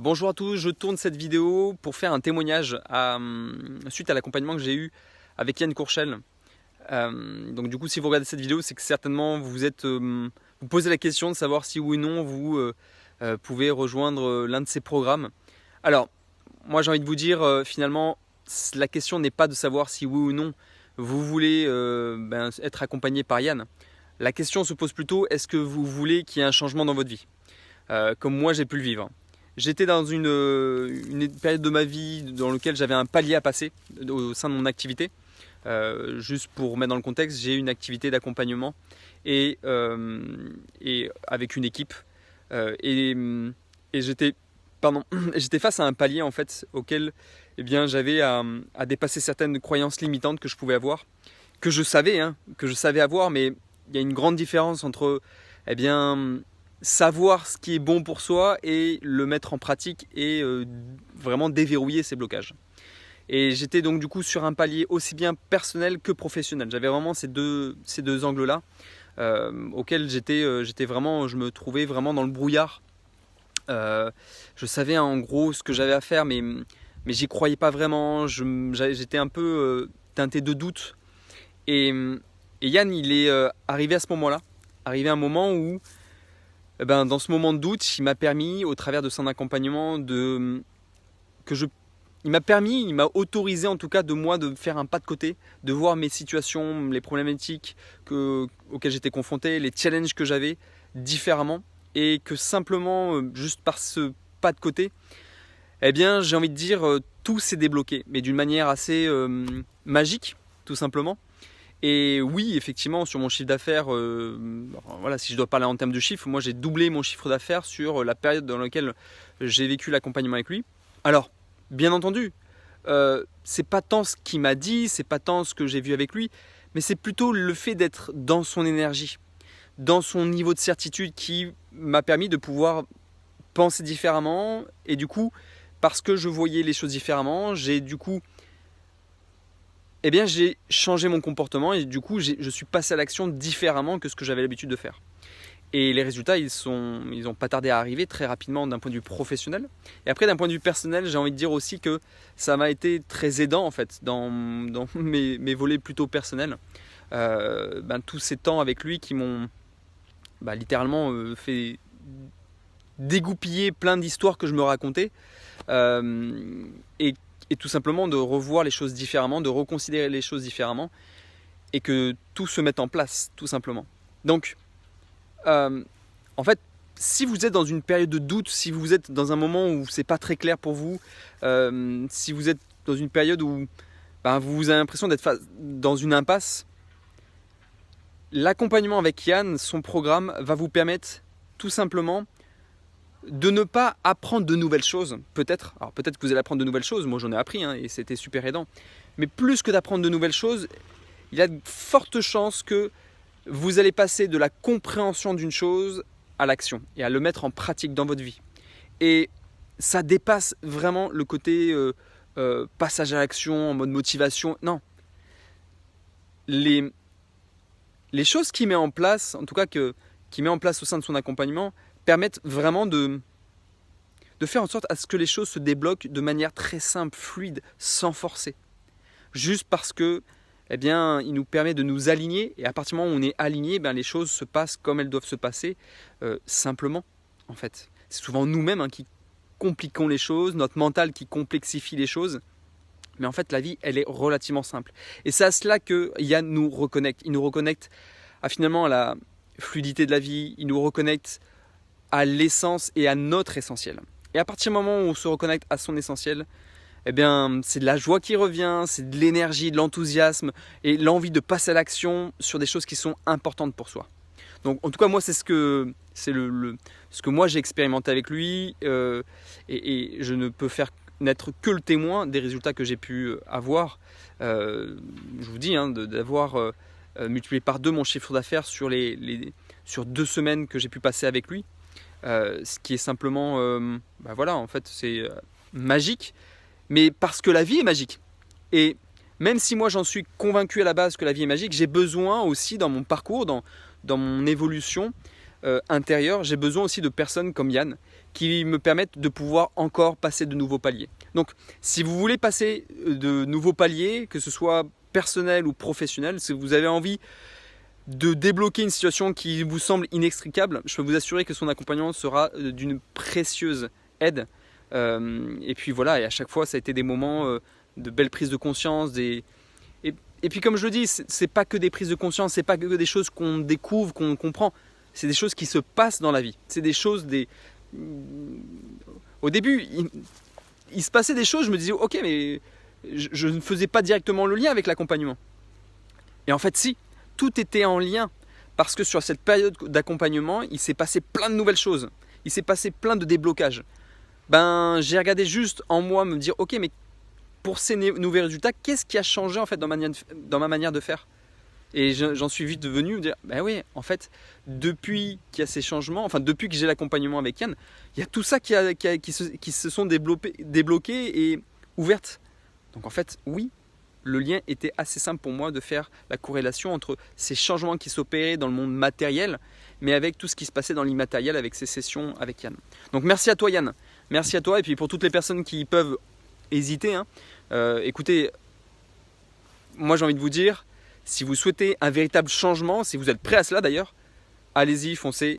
Bonjour à tous, je tourne cette vidéo pour faire un témoignage suite à l'accompagnement que j'ai eu avec Yann Courchel. Donc du coup, si vous regardez cette vidéo, c'est que certainement vous posez la question de savoir si oui ou non vous pouvez rejoindre l'un de ces programmes. Alors, moi j'ai envie de vous dire, finalement, la question n'est pas de savoir si oui ou non vous voulez être accompagné par Yann. La question se pose plutôt, est-ce que vous voulez qu'il y ait un changement dans votre vie, comme moi j'ai pu le vivre. J'étais dans une période de ma vie dans laquelle j'avais un palier à passer au sein de mon activité. Juste pour mettre dans le contexte, j'ai une activité d'accompagnement et avec une équipe. Et j'étais face à un palier en fait auquel j'avais à dépasser certaines croyances limitantes que je pouvais avoir, que je savais avoir, mais il y a une grande différence entre savoir ce qui est bon pour soi et le mettre en pratique et vraiment déverrouiller ces blocages. Et j'étais donc du coup sur un palier aussi bien personnel que professionnel. J'avais vraiment ces deux angles-là auxquels je me trouvais vraiment dans le brouillard. Je savais en gros ce que j'avais à faire, mais j'y croyais pas vraiment. J'étais un peu teinté de doute. Et, et Yann, il est arrivé à ce moment-là, arrivé à un moment où dans ce moment de doute, il m'a permis, au travers de son accompagnement, il m'a autorisé en tout cas de faire un pas de côté, de voir mes situations, les problématiques auxquelles j'étais confronté, les challenges que j'avais différemment, et que simplement, juste par ce pas de côté, j'ai envie de dire, tout s'est débloqué, mais d'une manière assez magique, tout simplement. Et oui, effectivement, sur mon chiffre d'affaires, si je dois parler en termes de chiffres, moi j'ai doublé mon chiffre d'affaires sur la période dans laquelle j'ai vécu l'accompagnement avec lui. Alors, bien entendu, c'est pas tant ce qu'il m'a dit, c'est pas tant ce que j'ai vu avec lui, mais c'est plutôt le fait d'être dans son énergie, dans son niveau de certitude qui m'a permis de pouvoir penser différemment. Et du coup, parce que je voyais les choses différemment, j'ai changé mon comportement et du coup, je suis passé à l'action différemment que ce que j'avais l'habitude de faire. Et les résultats, ils ont pas tardé à arriver très rapidement d'un point de vue professionnel. Et après, d'un point de vue personnel, j'ai envie de dire aussi que ça m'a été très aidant en fait dans mes volets plutôt personnels. Tous ces temps avec lui qui m'ont littéralement fait dégoupiller plein d'histoires que je me racontais. Et tout simplement de revoir les choses différemment, de reconsidérer les choses différemment, et que tout se mette en place, tout simplement. Donc, en fait, si vous êtes dans une période de doute, si vous êtes dans un moment où c'est pas très clair pour vous, si vous êtes dans une période où vous avez l'impression d'être dans une impasse, l'accompagnement avec Yann, son programme, va vous permettre tout simplement de ne pas apprendre de nouvelles choses, peut-être. Alors peut-être que vous allez apprendre de nouvelles choses, moi j'en ai appris et c'était super aidant. Mais plus que d'apprendre de nouvelles choses, il y a de fortes chances que vous allez passer de la compréhension d'une chose à l'action et à le mettre en pratique dans votre vie. Et ça dépasse vraiment le côté passage à l'action en mode motivation. Non. Les choses qu'il met en place, en tout cas qu'il met en place au sein de son accompagnement, permettent vraiment de faire en sorte à ce que les choses se débloquent de manière très simple, fluide, sans forcer. Juste parce que, il nous permet de nous aligner, et à partir du moment où on est aligné, les choses se passent comme elles doivent se passer, simplement, en fait. C'est souvent nous-mêmes qui compliquons les choses, notre mental qui complexifie les choses, mais en fait, la vie, elle est relativement simple. Et c'est à cela que Yann nous reconnecte. Il nous reconnecte finalement à la fluidité de la vie, il nous reconnecte à l'essence et à notre essentiel. Et à partir du moment où on se reconnecte à son essentiel, c'est de la joie qui revient, c'est de l'énergie, de l'enthousiasme et l'envie de passer à l'action sur des choses qui sont importantes pour soi. Donc en tout cas moi c'est ce que moi j'ai expérimenté avec lui et je ne peux n'être que le témoin des résultats que j'ai pu avoir. Je vous dis d'avoir multiplié par 2 mon chiffre d'affaires sur 2 semaines que j'ai pu passer avec lui. Ce qui est simplement en fait c'est magique, mais parce que la vie est magique. Et même si moi j'en suis convaincu à la base que la vie est magique, j'ai besoin aussi dans mon parcours, dans mon évolution intérieure, j'ai besoin aussi de personnes comme Yann qui me permettent de pouvoir encore passer de nouveaux paliers. Donc si vous voulez passer de nouveaux paliers, que ce soit personnel ou professionnel, si vous avez envie de débloquer une situation qui vous semble inextricable, je peux vous assurer que son accompagnement sera d'une précieuse aide. Et puis voilà, et à chaque fois ça a été des moments de belles prises de conscience, et puis comme je le dis, c'est pas que des prises de conscience, c'est pas que des choses qu'on découvre, qu'on comprend, c'est des choses qui se passent dans la vie. C'est des choses, au début, il se passait des choses, je me disais ok, mais je ne faisais pas directement le lien avec l'accompagnement. Et en fait si, tout était en lien, parce que sur cette période d'accompagnement, il s'est passé plein de nouvelles choses, il s'est passé plein de déblocages. J'ai regardé juste en moi me dire ok, mais pour ces nouveaux résultats, qu'est-ce qui a changé en fait dans ma manière de faire? Et j'en suis vite venu me dire ben oui, en fait, depuis qu'il y a ces changements, enfin depuis que j'ai l'accompagnement avec Yann, il y a tout ça qui se sont débloqués et ouvertes. Donc en fait, oui, le lien était assez simple pour moi de faire la corrélation entre ces changements qui s'opéraient dans le monde matériel, mais avec tout ce qui se passait dans l'immatériel avec ces sessions avec Yann. Donc merci à toi Yann, merci à toi, et puis pour toutes les personnes qui peuvent hésiter, écoutez, moi j'ai envie de vous dire, si vous souhaitez un véritable changement, si vous êtes prêt à cela d'ailleurs, allez-y, foncez.